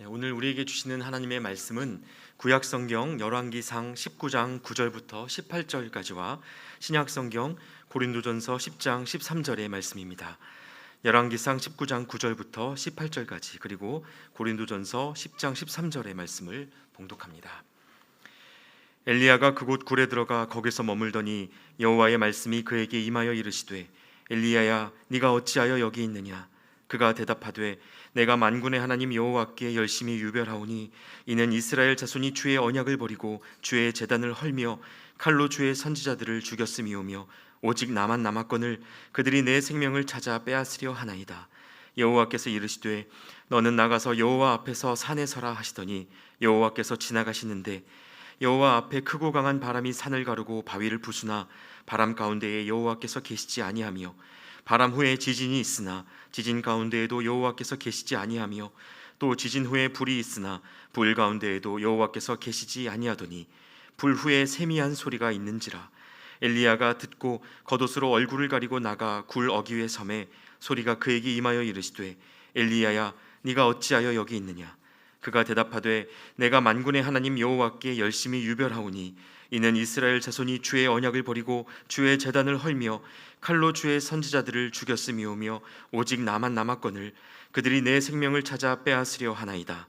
오늘 우리에게 주시는 하나님의 말씀은 구약성경 열왕기상 19장 9절부터 18절까지와 신약성경 고린도전서 10장 13절의 말씀입니다. 열왕기상 19장 9절부터 18절까지 그리고 고린도전서 10장 13절의 말씀을 봉독합니다. 엘리야가 그곳 굴에 들어가 거기서 머물더니 여호와의 말씀이 그에게 임하여 이르시되 엘리야야 네가 어찌하여 여기 있느냐. 그가 대답하되 내가 만군의 하나님 여호와께 열심히 유별하오니 이는 이스라엘 자손이 주의 언약을 버리고 주의 제단을 헐며 칼로 주의 선지자들을 죽였음이오며 오직 나만 남았거늘 그들이 내 생명을 찾아 빼앗으려 하나이다. 여호와께서 이르시되 너는 나가서 여호와 앞에서 산에 서라 하시더니 여호와께서 지나가시는데 여호와 앞에 크고 강한 바람이 산을 가르고 바위를 부수나 바람 가운데에 여호와께서 계시지 아니하며 바람 후에 지진이 있으나 지진 가운데에도 여호와께서 계시지 아니하며 또 지진 후에 불이 있으나 불 가운데에도 여호와께서 계시지 아니하더니 불 후에 세미한 소리가 있는지라. 엘리야가 듣고 겉옷으로 얼굴을 가리고 나가 굴 어귀에 섬에 소리가 그에게 임하여 이르시되 엘리야야 네가 어찌하여 여기 있느냐. 그가 대답하되 내가 만군의 하나님 여호와께 열심히 유별하오니 이는 이스라엘 자손이 주의 언약을 버리고 주의 제단을 헐며 칼로 주의 선지자들을 죽였음이오며 오직 나만 남았거늘 그들이 내 생명을 찾아 빼앗으려 하나이다.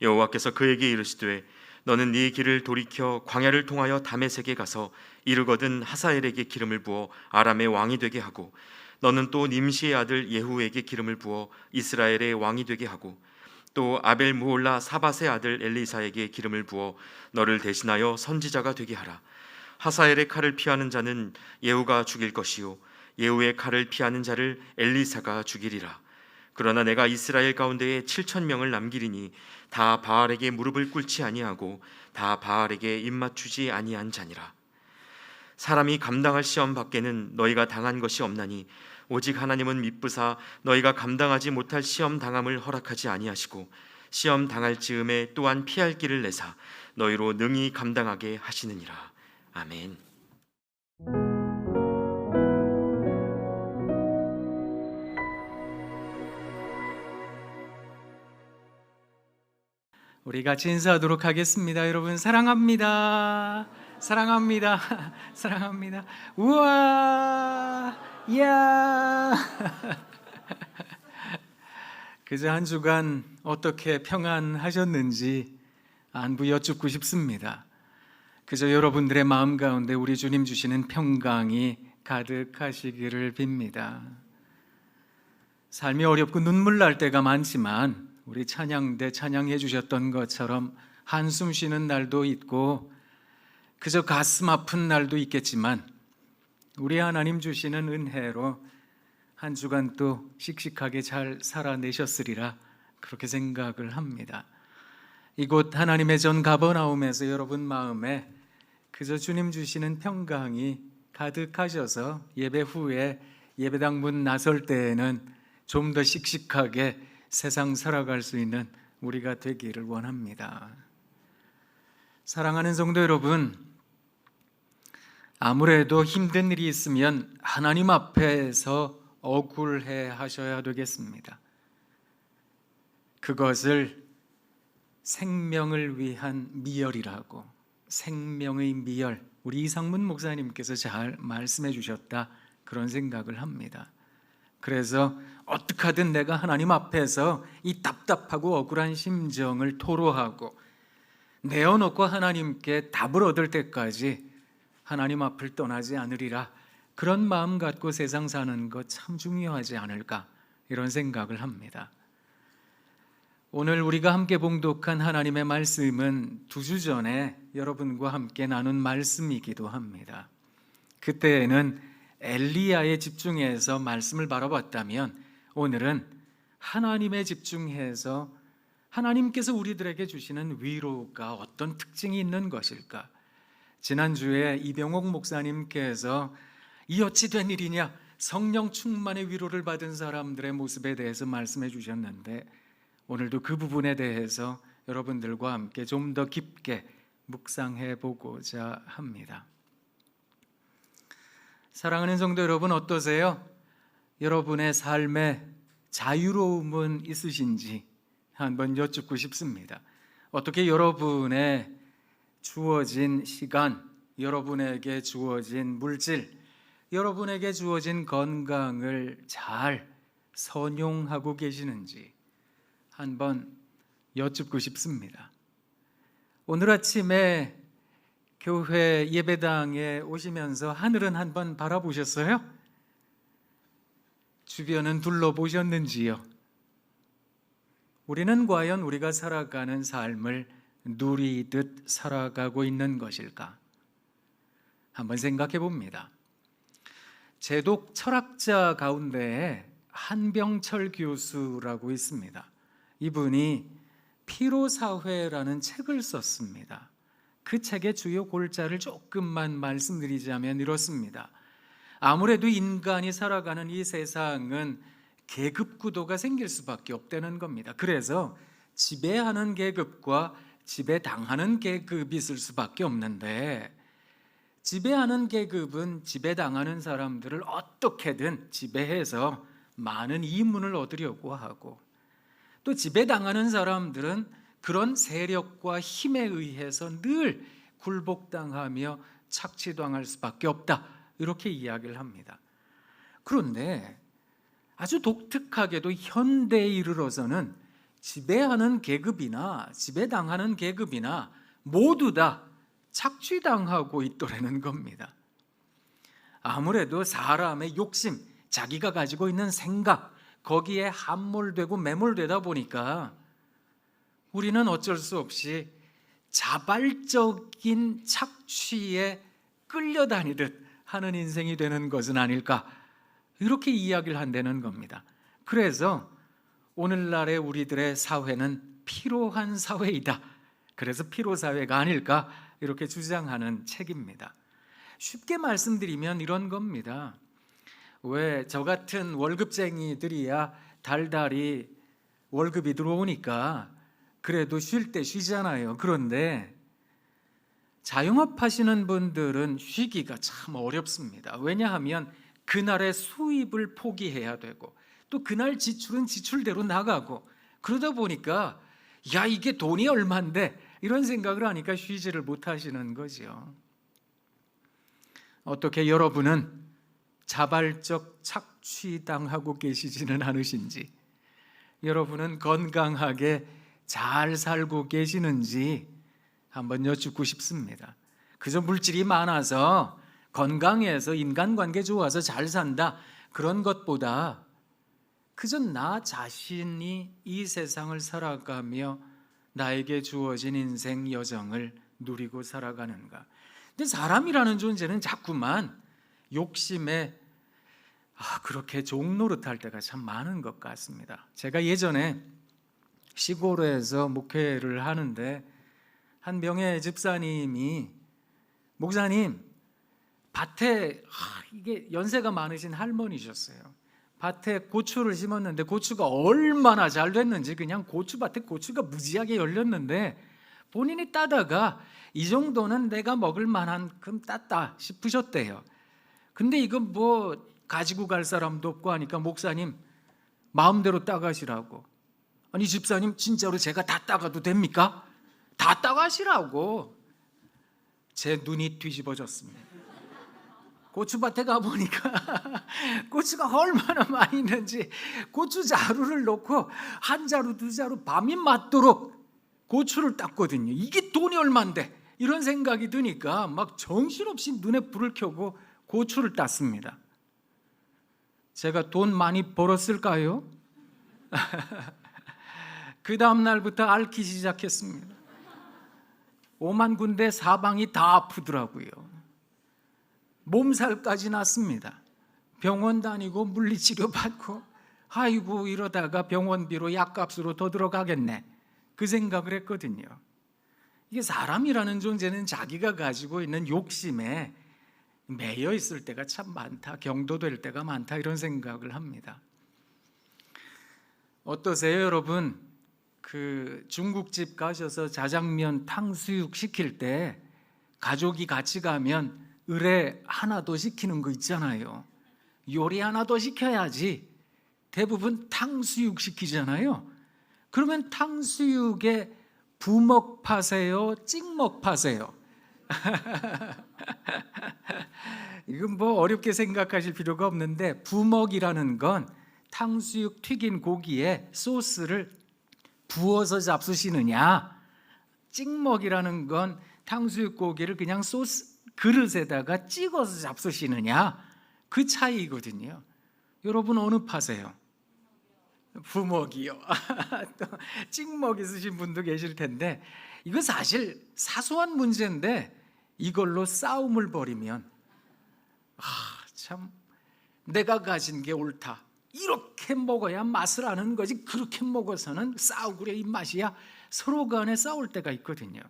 여호와께서 그에게 이르시되 너는 네 길을 돌이켜 광야를 통하여 다메섹에 가서 이르거든 하사엘에게 기름을 부어 아람의 왕이 되게 하고 너는 또 님시의 아들 예후에게 기름을 부어 이스라엘의 왕이 되게 하고 또 아벨 무홀라 사밧의 아들 엘리사에게 기름을 부어 너를 대신하여 선지자가 되게 하라. 하사엘의 칼을 피하는 자는 예후가 죽일 것이요 예후의 칼을 피하는 자를 엘리사가 죽이리라. 그러나 내가 이스라엘 가운데에 7,000명을 남기리니 다 바알에게 무릎을 꿇지 아니하고 다 바알에게 입맞추지 아니한 자니라. 사람이 감당할 시험 밖에는 너희가 당한 것이 없나니 오직 하나님은 미쁘사 너희가 감당하지 못할 시험 당함을 허락하지 아니하시고 시험 당할 즈음에 또한 피할 길을 내사 너희로 능히 감당하게 하시느니라. 아멘. 우리 같이 인사하도록 하겠습니다. 여러분 사랑합니다. 사랑합니다. 사랑합니다. 우와! 이야! 그저 한 주간 어떻게 평안하셨는지 안부 여쭙고 싶습니다. 그저 여러분들의 마음 가운데 우리 주님 주시는 평강이 가득하시기를 빕니다. 삶이 어렵고 눈물 날 때가 많지만 우리 찬양대 찬양해 주셨던 것처럼 한숨 쉬는 날도 있고 그저 가슴 아픈 날도 있겠지만 우리 하나님 주시는 은혜로 한 주간 또 씩씩하게 잘 살아내셨으리라 그렇게 생각을 합니다. 이곳 하나님의 전 가버나움에서 여러분 마음에 그저 주님 주시는 평강이 가득하셔서 예배 후에 예배당 문 나설 때에는 좀 더 씩씩하게 세상 살아갈 수 있는 우리가 되기를 원합니다. 사랑하는 성도 여러분, 아무래도 힘든 일이 있으면 하나님 앞에서 억울해 하셔야 되겠습니다. 그것을 생명을 위한 미열이라고, 생명의 미열, 우리 이상문 목사님께서 잘 말씀해 주셨다 그런 생각을 합니다. 그래서 어떻게 하든 내가 하나님 앞에서 이 답답하고 억울한 심정을 토로하고 내어놓고 하나님께 답을 얻을 때까지 하나님 앞을 떠나지 않으리라, 그런 마음 갖고 세상 사는 것 참 중요하지 않을까 이런 생각을 합니다. 오늘 우리가 함께 봉독한 하나님의 말씀은 2주 전에 여러분과 함께 나눈 말씀이기도 합니다. 그때에는 엘리야에 집중해서 말씀을 바라봤다면 오늘은 하나님에 집중해서 하나님께서 우리들에게 주시는 위로가 어떤 특징이 있는 것일까? 지난주에 이병옥 목사님께서 이 어찌 된 일이냐, 성령 충만의 위로를 받은 사람들의 모습에 대해서 말씀해 주셨는데 오늘도 그 부분에 대해서 여러분들과 함께 좀 더 깊게 묵상해 보고자 합니다. 사랑하는 성도 여러분, 어떠세요? 여러분의 삶에 자유로움은 있으신지 한번 여쭙고 싶습니다. 어떻게 여러분의 주어진 시간, 여러분에게 주어진 물질, 여러분에게 주어진 건강을 잘 선용하고 계시는지 한번 여쭙고 싶습니다. 오늘 아침에 교회 예배당에 오시면서 하늘은 한번 바라보셨어요? 주변은 둘러보셨는지요? 우리는 과연 우리가 살아가는 삶을 누리듯 살아가고 있는 것일까? 한번 생각해 봅니다. 제독 철학자 가운데 한병철 교수라고 있습니다. 이분이 피로사회라는 책을 썼습니다. 그 책의 주요 골자를 조금만 말씀드리자면 이렇습니다. 아무래도 인간이 살아가는 이 세상은 계급 구도가 생길 수밖에 없다는 겁니다. 그래서 지배하는 계급과 지배당하는 계급이 있을 수밖에 없는데, 지배하는 계급은 지배당하는 사람들을 어떻게든 지배해서 많은 이윤을 얻으려고 하고, 또 지배당하는 사람들은 그런 세력과 힘에 의해서 늘 굴복당하며 착취당할 수밖에 없다, 이렇게 이야기를 합니다. 그런데 아주 독특하게도 현대에 이르러서는 지배하는 계급이나 지배당하는 계급이나 모두 다 착취당하고 있더라는 겁니다. 아무래도 사람의 욕심, 자기가 가지고 있는 생각, 거기에 함몰되고 매몰되다 보니까 우리는 어쩔 수 없이 자발적인 착취에 끌려다니듯 하는 인생이 되는 것은 아닐까, 이렇게 이야기를 한다는 겁니다. 그래서 오늘날의 우리들의 사회는 피로한 사회이다, 그래서 피로사회가 아닐까, 이렇게 주장하는 책입니다. 쉽게 말씀드리면 이런 겁니다. 왜 저 같은 월급쟁이들이야 달달이 월급이 들어오니까 그래도 쉴 때 쉬잖아요. 그런데 자영업 하시는 분들은 쉬기가 참 어렵습니다. 왜냐하면 그날의 수입을 포기해야 되고, 또 그날 지출은 지출대로 나가고, 그러다 보니까 야, 이게 돈이 얼만데, 이런 생각을 하니까 쉬지를 못하시는 거죠. 어떻게 여러분은 자발적 착취당하고 계시지는 않으신지, 여러분은 건강하게 잘 살고 계시는지 한번 여쭙고 싶습니다. 그저 물질이 많아서 건강해서 인간관계 좋아서 잘 산다, 그런 것보다 그저 나 자신이 이 세상을 살아가며 나에게 주어진 인생 여정을 누리고 살아가는가. 근데 사람이라는 존재는 자꾸만 욕심에 그렇게 종노릇할 때가 참 많은 것 같습니다. 제가 예전에 시골에서 목회를 하는데 한 명의 집사님이, 목사님, 밭에 이게 연세가 많으신 할머니셨어요. 밭에 고추를 심었는데 고추가 얼마나 잘 됐는지 그냥 고추밭에 고추가 무지하게 열렸는데 본인이 따다가 이 정도는 내가 먹을 만한큼 땄다 싶으셨대요. 근데 이건 뭐 가지고 갈 사람도 없고 하니까 목사님 마음대로 따가시라고. 아니 집사님, 진짜로 제가 다 따가도 됩니까? 다 따가시라고. 제 눈이 뒤집어졌습니다. 고추밭에 가보니까 고추가 얼마나 많이 있는지 고추 자루를 놓고 한 자루 두 자루 밤이 맞도록 고추를 땄거든요. 이게 돈이 얼만데, 이런 생각이 드니까 막 정신없이 눈에 불을 켜고 고추를 땄습니다. 제가 돈 많이 벌었을까요? 그 다음 날부터 앓기 시작했습니다. 5만 군데 사방이 다 아프더라고요. 몸살까지 났습니다. 병원 다니고 물리치료 받고, 아이고 이러다가 병원비로 약값으로 더 들어가겠네, 그 생각을 했거든요. 이게 사람이라는 존재는 자기가 가지고 있는 욕심에 매여 있을 때가 참 많다, 경도될 때가 많다, 이런 생각을 합니다. 어떠세요 여러분? 그 중국집 가셔서 자장면 탕수육 시킬 때 가족이 같이 가면 의뢰 하나 더 시키는 거 있잖아요. 요리 하나 더 시켜야지 대부분 탕수육 시키잖아요. 그러면 탕수육에 부먹 파세요? 찍먹 파세요? 이건 뭐 어렵게 생각하실 필요가 없는데, 부먹이라는 건 탕수육 튀긴 고기에 소스를 부어서 잡수시느냐, 찍먹이라는 건 탕수육 고기를 그냥 소스 그릇에다가 찍어서 잡수시느냐, 그 차이거든요. 여러분 어느 파세요? 부먹이요. 또 찍먹 있으신 분도 계실 텐데, 이거 사실 사소한 문제인데 이걸로 싸움을 벌이면 참 내가 가진 게 옳다, 이렇게 먹어야 맛을 아는 거지 그렇게 먹어서는 싸우구려 입맛이야, 서로 간에 싸울 때가 있거든요.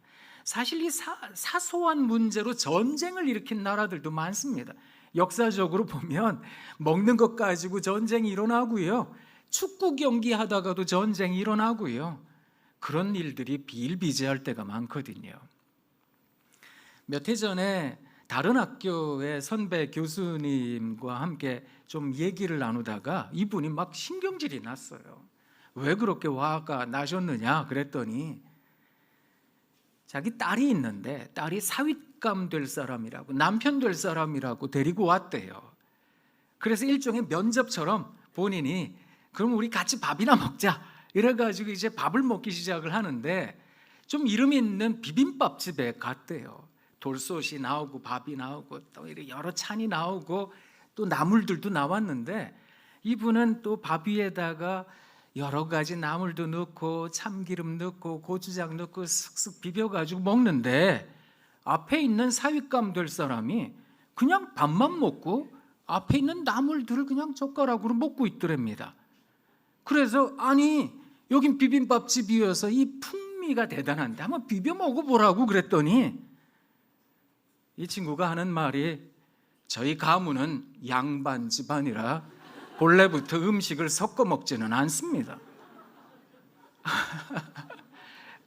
사실 이 사소한 문제로 전쟁을 일으킨 나라들도 많습니다. 역사적으로 보면 먹는 것 가지고 전쟁이 일어나고요, 축구 경기 하다가도 전쟁이 일어나고요, 그런 일들이 비일비재할 때가 많거든요. 몇 해 전에 다른 학교의 선배 교수님과 함께 좀 얘기를 나누다가 이분이 막 신경질이 났어요. 왜 그렇게 화가 나셨느냐 그랬더니, 자기 딸이 있는데 딸이 사윗감 될 사람이라고, 남편 될 사람이라고 데리고 왔대요. 그래서 일종의 면접처럼 본인이 그럼 우리 같이 밥이나 먹자 이래가지고 이제 밥을 먹기 시작을 하는데, 좀 이름 있는 비빔밥 집에 갔대요. 돌솥이 나오고 밥이 나오고 또 여러 찬이 나오고 또 나물들도 나왔는데, 이분은 또 밥 위에다가 여러 가지 나물도 넣고 참기름 넣고 고추장 넣고 쓱쓱 비벼가지고 먹는데, 앞에 있는 사윗감 될 사람이 그냥 밥만 먹고 앞에 있는 나물들을 그냥 젓가락으로 먹고 있더랍니다. 그래서 아니 여긴 비빔밥집이어서 이 풍미가 대단한데 한번 비벼 먹어보라고 그랬더니, 이 친구가 하는 말이, 저희 가문은 양반 집안이라 본래부터 음식을 섞어 먹지는 않습니다.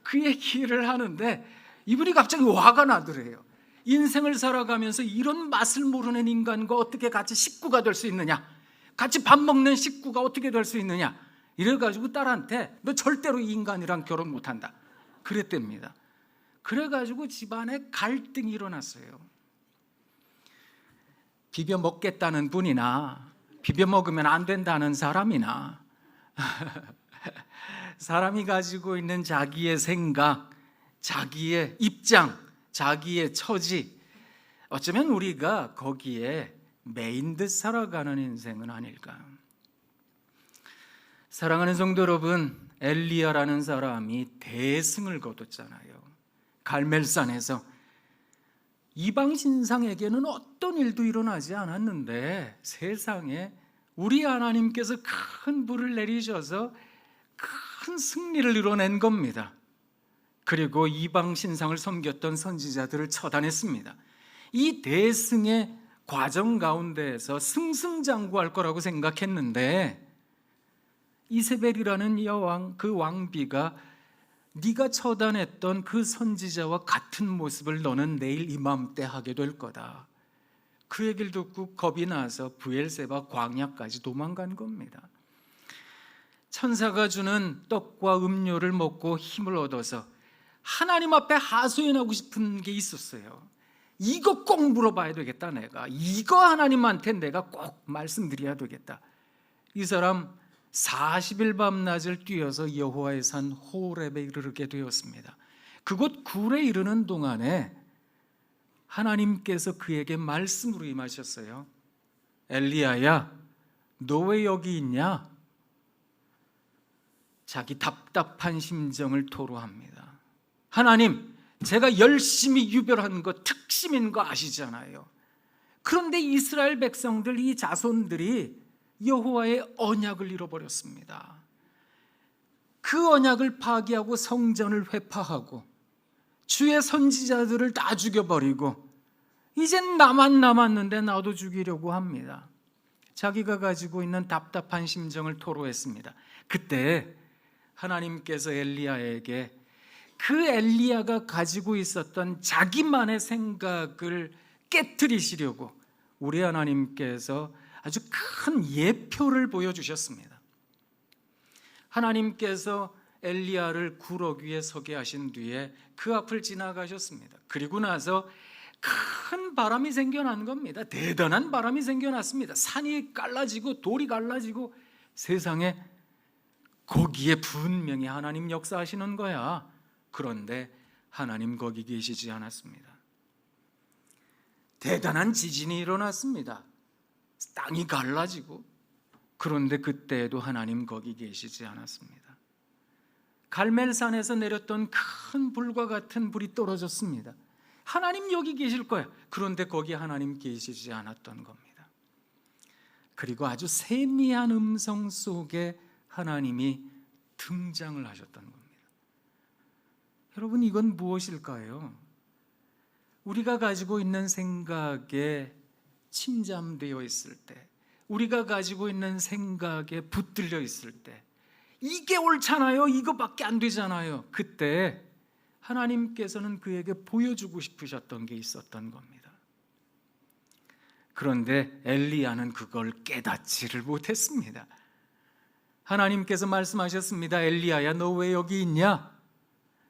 그 얘기를 하는데 이분이 갑자기 화가 나더래요. 인생을 살아가면서 이런 맛을 모르는 인간과 어떻게 같이 식구가 될 수 있느냐, 같이 밥 먹는 식구가 어떻게 될 수 있느냐, 이래가지고 딸한테 너 절대로 이 인간이랑 결혼 못한다 그랬답니다. 그래가지고 집안에 갈등이 일어났어요. 비벼 먹겠다는 분이나 비벼 먹으면 안 된다는 사람이나 사람이 가지고 있는 자기의 생각, 자기의 입장, 자기의 처지, 어쩌면 우리가 거기에 매인 듯 살아가는 인생은 아닐까. 사랑하는 성도 여러분, 엘리야라는 사람이 대승을 거뒀잖아요. 갈멜산에서 이방 신상에게는 어떤 일도 일어나지 않았는데 세상에 우리 하나님께서 큰 불을 내리셔서 큰 승리를 이뤄낸 겁니다. 그리고 이방 신상을 섬겼던 선지자들을 처단했습니다. 이 대승의 과정 가운데에서 승승장구할 거라고 생각했는데, 이세벨이라는 여왕, 그 왕비가 네가 처단했던 그 선지자와 같은 모습을 너는 내일 이맘때 하게 될 거다, 그 얘기를 듣고 겁이 나서 브엘세바 광야까지 도망간 겁니다. 천사가 주는 떡과 음료를 먹고 힘을 얻어서 하나님 앞에 하소연하고 싶은 게 있었어요. 이거 꼭 물어봐야 되겠다, 내가 이거 하나님한테 내가 꼭 말씀드려야 되겠다. 이 사람 40일 밤낮을 뛰어서 여호와의 산 호렙에 이르게 되었습니다. 그곳 굴에 이르는 동안에 하나님께서 그에게 말씀으로 임하셨어요. 엘리야야, 너 왜 여기 있냐? 자기 답답한 심정을 토로합니다. 하나님, 제가 열심히 유별한 거 특심인 거 아시잖아요. 그런데 이스라엘 백성들, 이 자손들이 여호와의 언약을 잃어버렸습니다. 그 언약을 파기하고 성전을 회파하고 주의 선지자들을 다 죽여버리고 이젠 나만 남았는데 나도 죽이려고 합니다. 자기가 가지고 있는 답답한 심정을 토로했습니다. 그때 하나님께서 엘리야에게 그 엘리야가 가지고 있었던 자기만의 생각을 깨트리시려고 우리 하나님께서 아주 큰 예표를 보여주셨습니다. 하나님께서 엘리야를 구럭 위에 서게 하신 뒤에 그 앞을 지나가셨습니다. 그리고 나서 큰 바람이 생겨난 겁니다. 대단한 바람이 생겨났습니다. 산이 갈라지고 돌이 갈라지고 세상에 거기에 분명히 하나님 역사하시는 거야. 그런데 하나님 거기 계시지 않았습니다. 대단한 지진이 일어났습니다. 땅이 갈라지고, 그런데 그때에도 하나님 거기 계시지 않았습니다. 갈멜산에서 내렸던 큰 불과 같은 불이 떨어졌습니다. 하나님 여기 계실 거야. 그런데 거기 하나님 계시지 않았던 겁니다. 그리고 아주 세미한 음성 속에 하나님이 등장을 하셨던 겁니다. 여러분, 이건 무엇일까요? 우리가 가지고 있는 생각에 침잠되어 있을 때, 우리가 가지고 있는 생각에 붙들려 있을 때, 이게 옳잖아요, 이거밖에 안 되잖아요, 그때 하나님께서는 그에게 보여주고 싶으셨던 게 있었던 겁니다. 그런데 엘리야는 그걸 깨닫지를 못했습니다. 하나님께서 말씀하셨습니다. 엘리야야, 너 왜 여기 있냐?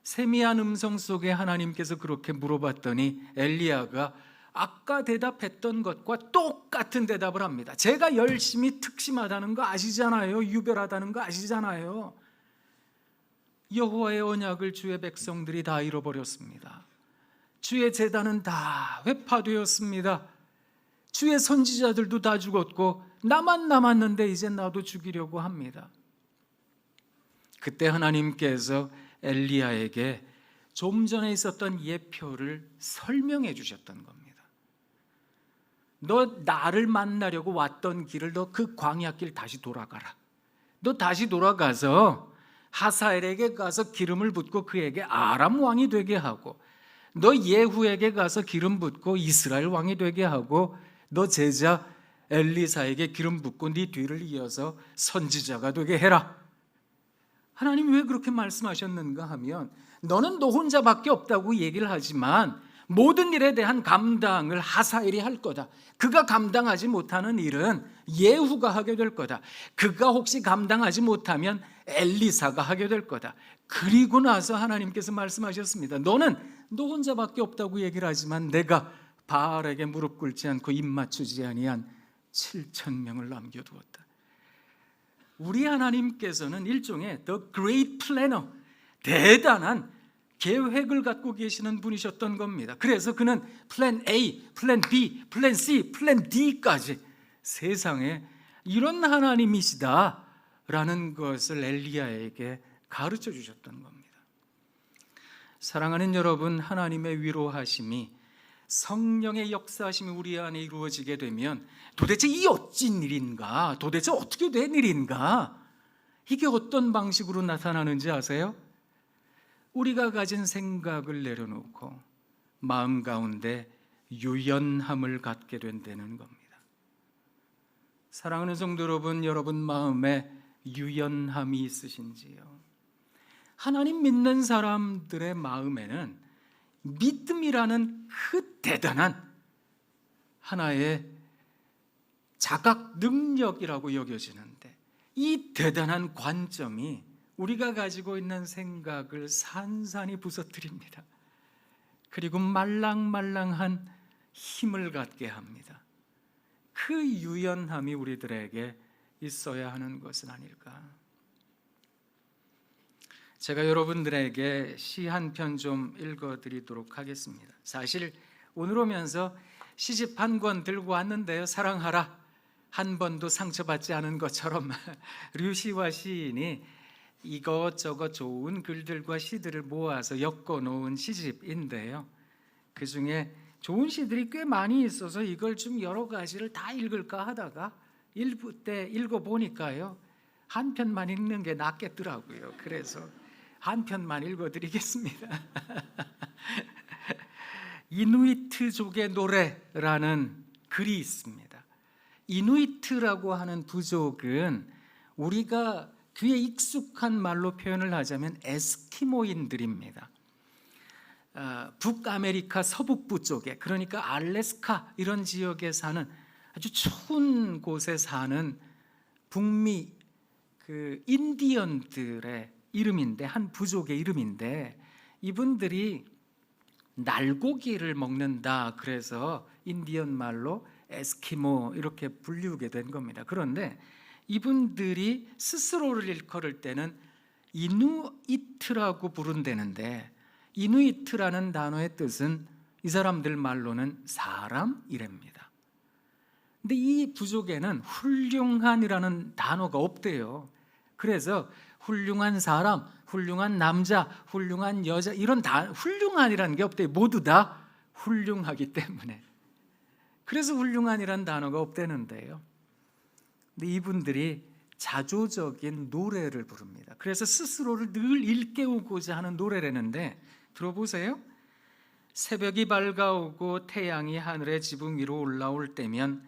세미한 음성 속에 하나님께서 그렇게 물어봤더니 엘리야가 아까 대답했던 것과 똑같은 대답을 합니다. 제가 열심히 특심하다는 거 아시잖아요. 유별하다는 거 아시잖아요. 여호와의 언약을 주의 백성들이 다 잃어버렸습니다. 주의 제단은 다 회파되었습니다. 주의 선지자들도 다 죽었고 나만 남았는데 이제 나도 죽이려고 합니다. 그때 하나님께서 엘리야에게 좀 전에 있었던 예표를 설명해 주셨던 겁니다. 너 나를 만나려고 왔던 길을, 너 그 광야길 다시 돌아가라. 너 다시 돌아가서 하사엘에게 가서 기름을 붓고 그에게 아람 왕이 되게 하고, 너 예후에게 가서 기름 붓고 이스라엘 왕이 되게 하고, 너 제자 엘리사에게 기름 붓고 네 뒤를 이어서 선지자가 되게 해라. 하나님 왜 그렇게 말씀하셨는가 하면, 너는 너 혼자밖에 없다고 얘기를 하지만 모든 일에 대한 감당을 하사엘이 할 거다. 그가 감당하지 못하는 일은 예후가 하게 될 거다. 그가 혹시 감당하지 못하면 엘리사가 하게 될 거다. 그리고 나서 하나님께서 말씀하셨습니다. 너는 너 혼자밖에 없다고 얘기를 하지만 내가 바알에게 무릎 꿇지 않고 입 맞추지 아니한 7,000명을 남겨두었다. 우리 하나님께서는 일종의 The Great Planner, 대단한 계획을 갖고 계시는 분이셨던 겁니다. 그래서 그는 플랜 A, 플랜 B, 플랜 C, 플랜 D까지 세상에 이런 하나님이시다라는 것을 엘리야에게 가르쳐 주셨던 겁니다. 사랑하는 여러분, 하나님의 위로하심이, 성령의 역사하심이 우리 안에 이루어지게 되면 도대체 이 어찐 일인가? 도대체 어떻게 된 일인가? 이게 어떤 방식으로 나타나는지 아세요? 우리가 가진 생각을 내려놓고 마음 가운데 유연함을 갖게 된다는 겁니다. 사랑하는 성도 여러분, 여러분 마음에 유연함이 있으신지요? 하나님 믿는 사람들의 마음에는 믿음이라는 그 대단한 하나의 자각 능력이라고 여겨지는데, 이 대단한 관점이 우리가 가지고 있는 생각을 산산이 부서뜨립니다. 그리고 말랑말랑한 힘을 갖게 합니다. 그 유연함이 우리들에게 있어야 하는 것은 아닐까. 제가 여러분들에게 시 한 편 좀 읽어드리도록 하겠습니다. 사실 오늘 오면서 시집 한 권 들고 왔는데요, 사랑하라, 한 번도 상처받지 않은 것처럼 류시와 시인이 이것저것 좋은 글들과 시들을 모아서 엮어놓은 시집인데요, 그 중에 좋은 시들이 꽤 많이 있어서 이걸 좀 여러 가지를 다 읽을까 하다가 일부 때 읽어보니까요, 한 편만 읽는 게 낫겠더라고요. 그래서 한 편만 읽어드리겠습니다. 이누이트족의 노래라는 글이 있습니다. 이누이트라고 하는 부족은 우리가 귀에 익숙한 말로 표현을 하자면 에스키모인들입니다. 북아메리카 서북부 쪽에, 그러니까 알래스카 이런 지역에 사는 아주 추운 곳에 사는 북미 그 인디언들의 이름인데, 한 부족의 이름인데, 이분들이 날고기를 먹는다. 그래서 인디언 말로 에스키모 이렇게 불리우게 된 겁니다. 그런데 이분들이 스스로를 일컬을 때는 이누이트라고 부른다는데, 이누이트라는 단어의 뜻은 이 사람들 말로는 사람이랍니다. 근데 이 부족에는 훌륭한이라는 단어가 없대요. 그래서 훌륭한 사람, 훌륭한 남자, 훌륭한 여자, 이런 훌륭한이라는 게 없대요. 모두 다 훌륭하기 때문에. 그래서 훌륭한이라는 단어가 없대는데요. 근데 이분들이 자조적인 노래를 부릅니다. 그래서 스스로를 늘 일깨우고자 하는 노래라는데, 들어보세요. 새벽이 밝아오고 태양이 하늘의 지붕 위로 올라올 때면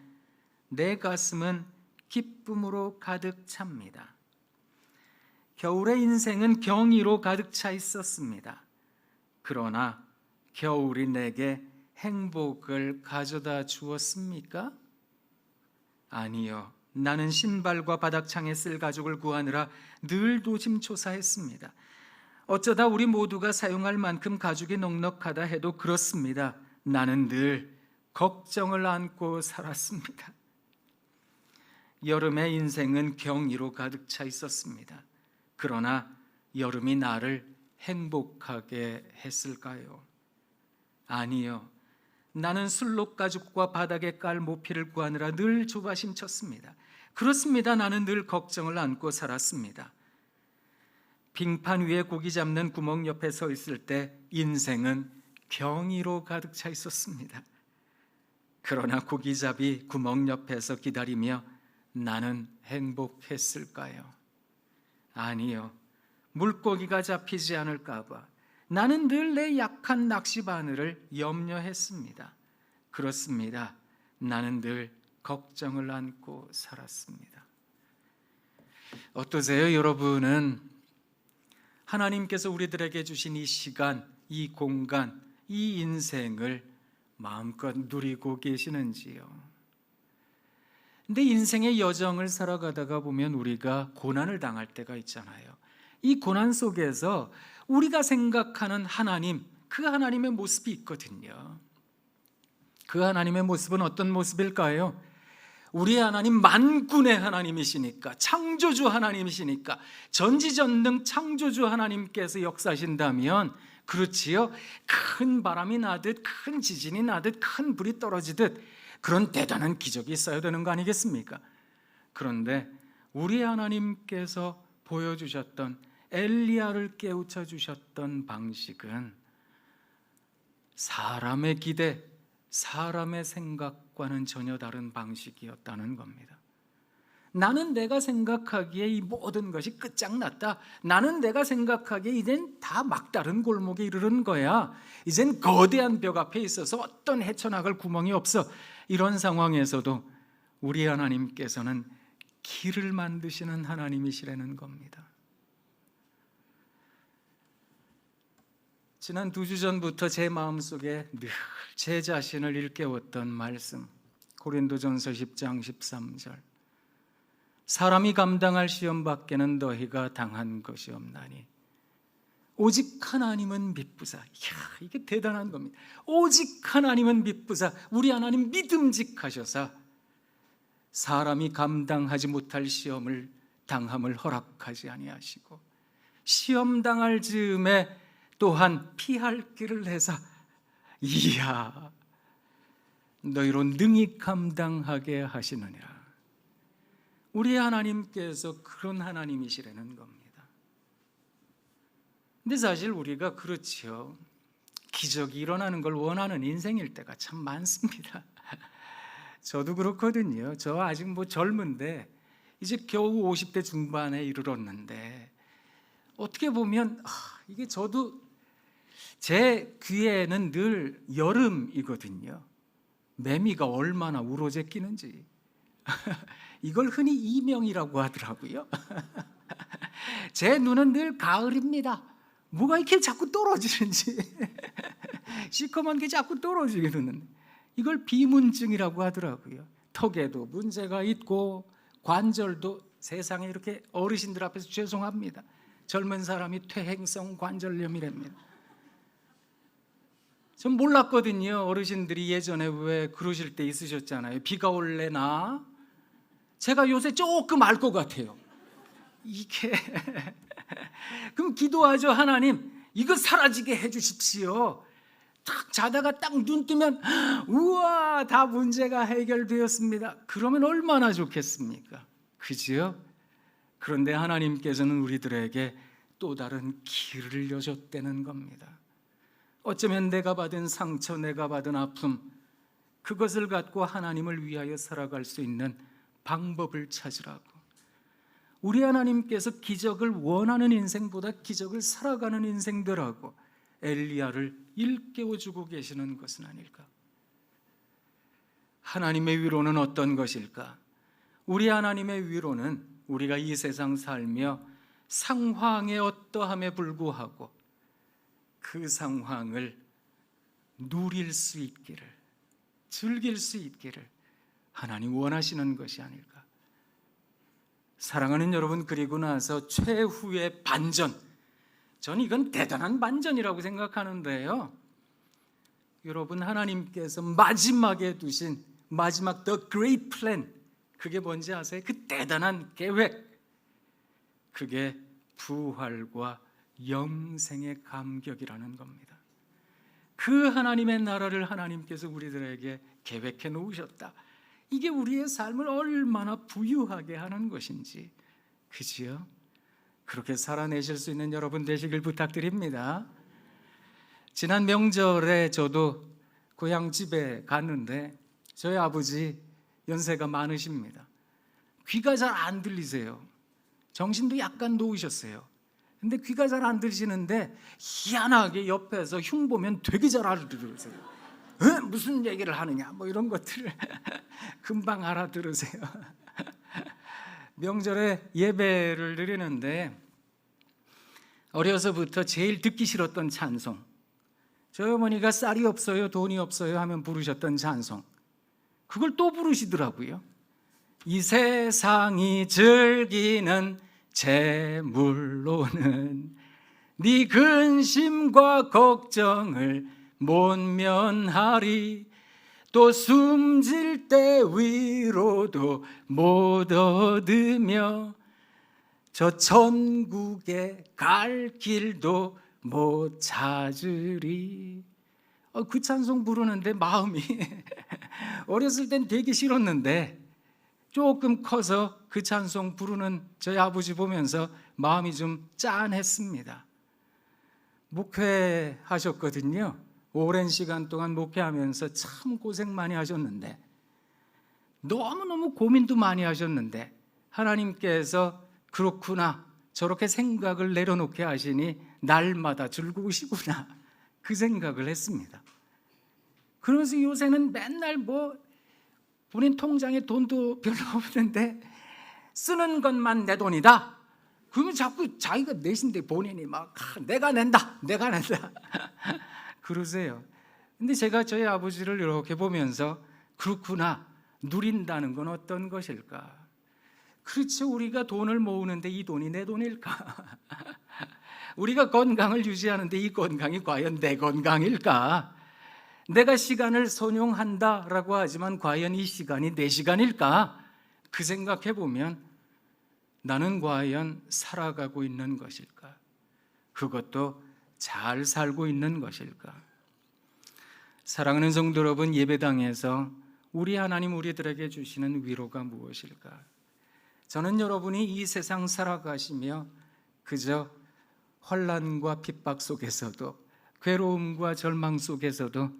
내 가슴은 기쁨으로 가득 찹니다. 겨울의 인생은 경이로 가득 차 있었습니다. 그러나 겨울이 내게 행복을 가져다 주었습니까? 아니요. 나는 신발과 바닥창에 쓸 가죽을 구하느라 늘 노심초사했습니다. 어쩌다 우리 모두가 사용할 만큼 가죽이 넉넉하다 해도 그렇습니다. 나는 늘 걱정을 안고 살았습니다. 여름의 인생은 경이로 가득 차 있었습니다. 그러나 여름이 나를 행복하게 했을까요? 아니요. 나는 술록가죽과 바닥에 깔 모피를 구하느라 늘 조바심 쳤습니다. 그렇습니다. 나는 늘 걱정을 안고 살았습니다. 빙판 위에 고기 잡는 구멍 옆에 서 있을 때 인생은 경이로 가득 차 있었습니다. 그러나 고기잡이 구멍 옆에서 기다리며 나는 행복했을까요? 아니요. 물고기가 잡히지 않을까 봐 나는 늘 내 약한 낚시 바늘을 염려했습니다. 그렇습니다. 나는 늘 걱정을 안고 살았습니다. 어떠세요? 여러분은 하나님께서 우리들에게 주신 이 시간, 이 공간, 이 인생을 마음껏 누리고 계시는지요? 근데 인생의 여정을 살아가다가 보면 우리가 고난을 당할 때가 있잖아요. 이 고난 속에서 우리가 생각하는 하나님, 그 하나님의 모습이 있거든요. 그 하나님의 모습은 어떤 모습일까요? 우리 하나님 만군의 하나님이시니까, 창조주 하나님이시니까, 전지전능 창조주 하나님께서 역사하신다면, 그렇지요, 큰 바람이 나듯, 큰 지진이 나듯, 큰 불이 떨어지듯 그런 대단한 기적이 있어야 되는 거 아니겠습니까? 그런데 우리 하나님께서 보여주셨던, 엘리야를 깨우쳐 주셨던 방식은 사람의 기대, 사람의 생각과는 전혀 다른 방식이었다는 겁니다. 나는 내가 생각하기에 이 모든 것이 끝장났다. 나는 내가 생각하기에 이젠 다 막다른 골목에 이르는 거야. 이젠 거대한 벽 앞에 있어서 어떤 헤쳐나갈 구멍이 없어. 이런 상황에서도 우리 하나님께서는 길을 만드시는 하나님이시라는 겁니다. 지난 2주 전부터 제 마음속에 늘 제 자신을 일깨웠던 말씀, 고린도전서 10장 13절. 사람이 감당할 시험 밖에는 너희가 당한 것이 없나니 오직 하나님은 믿부사. 이야, 이게 대단한 겁니다. 오직 하나님은 믿부사. 우리 하나님 믿음직하셔서 사람이 감당하지 못할 시험을 당함을 허락하지 아니하시고, 시험 당할 즈음에 또한 피할 길을 내서 이야, 너희로 능히 감당하게 하시느니라. 우리 하나님께서 그런 하나님이시라는 겁니다. 근데 사실 우리가 그렇죠, 기적이 일어나는 걸 원하는 인생일 때가 참 많습니다. 저도 그렇거든요. 저 아직 젊은데 이제 겨우 50대 중반에 이르렀는데, 어떻게 보면 이게 저도 제 귀에는 늘 여름이거든요. 매미가 얼마나 우로제 끼는지. 이걸 흔히 이명이라고 하더라고요. 제 눈은 늘 가을입니다. 뭐가 이렇게 자꾸 떨어지는지. 시커먼 게 자꾸 떨어지기는, 이걸 비문증이라고 하더라고요. 턱에도 문제가 있고 관절도, 세상에 이렇게 어르신들 앞에서 죄송합니다, 젊은 사람이 퇴행성 관절염이랍니다. 전 몰랐거든요. 어르신들이 예전에 왜 그러실 때 있으셨잖아요. 비가 올래나? 제가 요새 조금 알 것 같아요. 이게 그럼 기도하죠. 하나님, 이거 사라지게 해주십시오. 딱 자다가 딱 눈 뜨면 우와, 다 문제가 해결되었습니다. 그러면 얼마나 좋겠습니까? 그죠? 그런데 하나님께서는 우리들에게 또 다른 길을 여셨다는 겁니다. 어쩌면 내가 받은 상처, 내가 받은 아픔, 그것을 갖고 하나님을 위하여 살아갈 수 있는 방법을 찾으라고. 우리 하나님께서 기적을 원하는 인생보다 기적을 살아가는 인생들하고 엘리야를 일깨워주고 계시는 것은 아닐까? 하나님의 위로는 어떤 것일까? 우리 하나님의 위로는 우리가 이 세상 살며 상황의 어떠함에 불구하고 그 상황을 누릴 수 있기를, 즐길 수 있기를 하나님 원하시는 것이 아닐까? 사랑하는 여러분, 그리고 나서 최후의 반전, 저는 이건 대단한 반전이라고 생각하는데요. 여러분, 하나님께서 마지막에 두신 마지막 The Great Plan, 그게 뭔지 아세요? 그 대단한 계획, 그게 부활과 영생의 감격이라는 겁니다. 그 하나님의 나라를 하나님께서 우리들에게 계획해 놓으셨다. 이게 우리의 삶을 얼마나 부유하게 하는 것인지, 그지요? 그렇게 살아내실 수 있는 여러분 되시길 부탁드립니다. 지난 명절에 저도 고향집에 갔는데 저희 아버지 연세가 많으십니다. 귀가 잘 안 들리세요. 정신도 약간 놓으셨어요. 근데 귀가 잘 안 들리시는데 희한하게 옆에서 흉 보면 되게 잘 알아들으세요. 무슨 얘기를 하느냐 뭐 이런 것들을 금방 알아들으세요. 명절에 예배를 드리는데 어려서부터 제일 듣기 싫었던 찬송, 저희 어머니가 쌀이 없어요, 돈이 없어요 하면 부르셨던 찬송, 그걸 또 부르시더라고요. 이 세상이 즐기는 재물로는 네 근심과 걱정을 못 면하리, 또 숨질 때 위로도 못 얻으며 저 천국에 갈 길도 못 찾으리. 그 찬송 부르는데 마음이 어렸을 땐 되게 싫었는데 조금 커서 그 찬송 부르는 저희 아버지 보면서 마음이 좀 짠했습니다. 목회하셨거든요. 오랜 시간 동안 목회하면서 참 고생 많이 하셨는데, 너무너무 고민도 많이 하셨는데 하나님께서 그렇구나, 저렇게 생각을 내려놓게 하시니 날마다 즐거우시구나, 그 생각을 했습니다. 그러면서 요새는 맨날 뭐 본인 통장에 돈도 별로 없는데 쓰는 것만 내 돈이다, 그러면 자꾸 자기가 내신데 본인이 막 내가 낸다 그러세요. 근데 제가 저희 아버지를 이렇게 보면서 그렇구나, 누린다는 건 어떤 것일까? 그렇죠, 우리가 돈을 모으는데 이 돈이 내 돈일까? 우리가 건강을 유지하는데 이 건강이 과연 내 건강일까? 내가 시간을 선용한다라고 하지만 과연 이 시간이 내 시간일까? 그 생각해 보면 나는 과연 살아가고 있는 것일까? 그것도 잘 살고 있는 것일까? 사랑하는 성도 여러분, 예배당에서 우리 하나님 우리들에게 주시는 위로가 무엇일까? 저는 여러분이 이 세상 살아가시며 그저 혼란과 핍박 속에서도, 괴로움과 절망 속에서도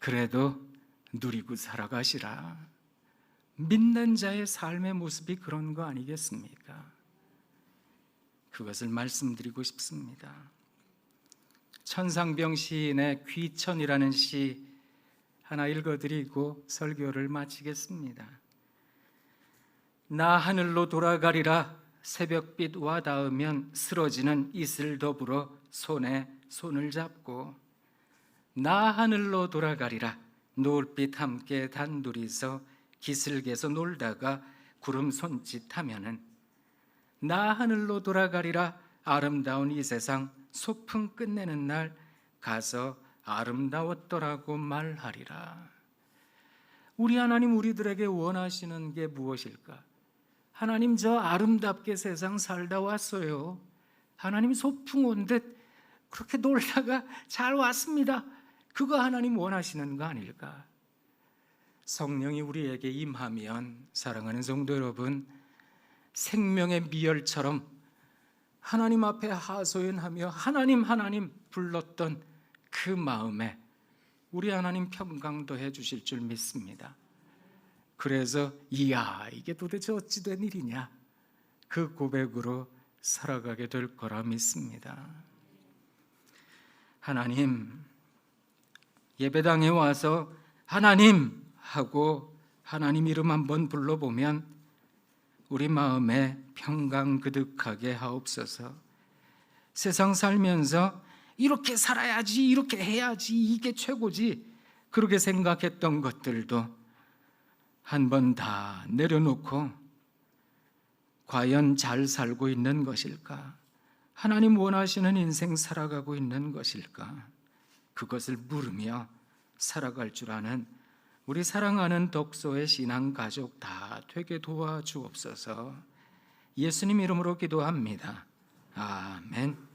그래도 누리고 살아가시라, 믿는 자의 삶의 모습이 그런 거 아니겠습니까? 그것을 말씀드리고 싶습니다. 천상병 시인의 귀천이라는 시 하나 읽어드리고 설교를 마치겠습니다. 나 하늘로 돌아가리라, 새벽빛 와 닿으면 쓰러지는 이슬 더불어 손에 손을 잡고, 나 하늘로 돌아가리라, 노을빛 함께 단둘이서 기슭에서 놀다가 구름 손짓하면은, 나 하늘로 돌아가리라, 아름다운 이 세상 소풍 끝내는 날 가서 아름다웠더라고 말하리라. 우리 하나님 우리들에게 원하시는 게 무엇일까? 하나님 저 아름답게 세상 살다 왔어요. 하나님 소풍 온 듯 그렇게 놀다가 잘 왔습니다. 그거 하나님 원하시는 거 아닐까? 성령이 우리에게 임하면 사랑하는 성도 여러분, 생명의 미열처럼 하나님 앞에 하소연하며 하나님 하나님 불렀던 그 마음에 우리 하나님 평강도 해주실 줄 믿습니다. 그래서 이야 이게 도대체 어찌 된 일이냐 그 고백으로 살아가게 될 거라 믿습니다. 하나님, 예배당에 와서 하나님 하고 하나님 이름 한번 불러보면 우리 마음에 평강 그득하게 하옵소서. 세상 살면서 이렇게 살아야지, 이렇게 해야지, 이게 최고지 그렇게 생각했던 것들도 한번 다 내려놓고 과연 잘 살고 있는 것일까? 하나님 원하시는 인생 살아가고 있는 것일까? 그것을 물으며 살아갈 줄 아는 우리 사랑하는 독소의 신앙 가족 다 되게 도와주옵소서. 예수님 이름으로 기도합니다. 아멘.